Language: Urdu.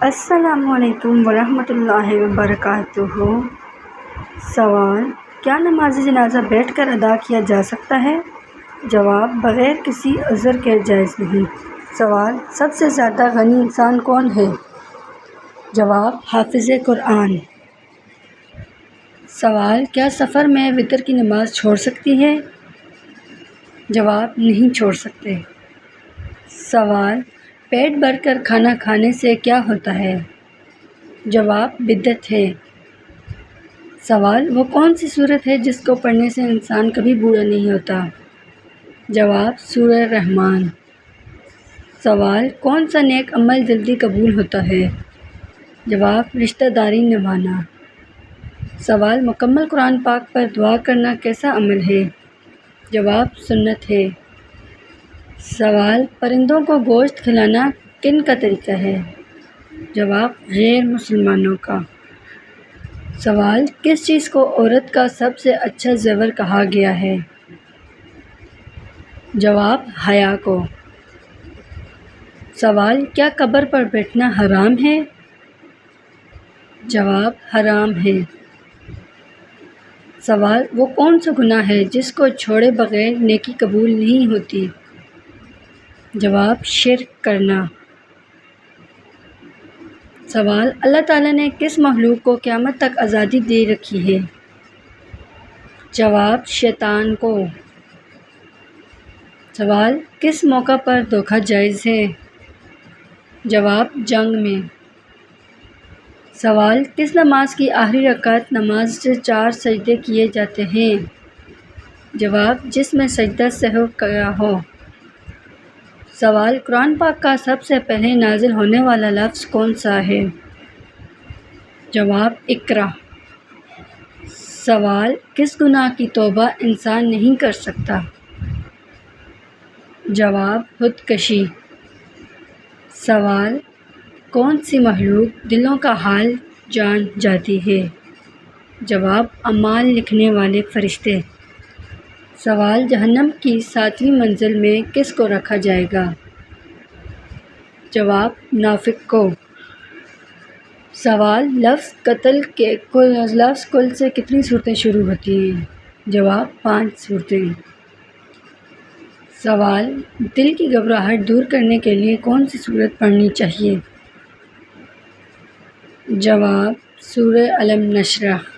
السلام علیکم ورحمۃ اللہ وبرکاتہ۔ سوال: کیا نماز جنازہ بیٹھ کر ادا کیا جا سکتا ہے؟ جواب: بغیر کسی عذر کے جائز نہیں۔ سوال: سب سے زیادہ غنی انسان کون ہے؟ جواب: حافظ قرآن۔ سوال: کیا سفر میں وتر کی نماز چھوڑ سکتی ہے؟ جواب: نہیں چھوڑ سکتے۔ سوال: پیٹ بھر کر کھانا کھانے سے کیا ہوتا ہے؟ جواب: بدعت ہے۔ سوال: وہ کون سی سورت ہے جس کو پڑھنے سے انسان کبھی بوڑھا نہیں ہوتا؟ جواب: سورہ رحمان۔ سوال: کون سا نیک عمل جلدی قبول ہوتا ہے؟ جواب: رشتہ داری نبھانا۔ سوال: مکمل قرآن پاک پر دعا کرنا کیسا عمل ہے؟ جواب: سنت ہے۔ سوال: پرندوں کو گوشت کھلانا کن کا طریقہ ہے؟ جواب: غیر مسلمانوں کا۔ سوال: کس چیز کو عورت کا سب سے اچھا زیور کہا گیا ہے؟ جواب: حیا کو۔ سوال: کیا قبر پر بیٹھنا حرام ہے؟ جواب: حرام ہے۔ سوال: وہ کون سا گناہ ہے جس کو چھوڑے بغیر نیکی قبول نہیں ہوتی؟ جواب: شرک کرنا۔ سوال: اللہ تعالیٰ نے کس مخلوق کو قیامت تک آزادی دے رکھی ہے؟ جواب: شیطان کو۔ سوال: کس موقع پر دھوکہ جائز ہے؟ جواب: جنگ میں۔ سوال: کس نماز کی آخری رکعت نماز سے 4 سجدے کیے جاتے ہیں؟ جواب: جس میں سجدہ سہو کیا ہو۔ سوال: قرآن پاک کا سب سے پہلے نازل ہونے والا لفظ کون سا ہے؟ جواب: اقرأ۔ سوال: کس گناہ کی توبہ انسان نہیں کر سکتا؟ جواب: خودکشی۔ سوال: کون سی مخلوق دلوں کا حال جان جاتی ہے؟ جواب: اعمال لکھنے والے فرشتے۔ سوال: جہنم کی 7ویں منزل میں کس کو رکھا جائے گا؟ جواب: منافق کو۔ سوال: لفظ قتل کل سے کتنی صورتیں شروع ہوتی ہیں؟ جواب: 5 صورتیں۔ سوال: دل کی گھبراہٹ دور کرنے کے لیے کون سی سورت پڑھنی چاہیے؟ جواب: سورہ الم نشرح۔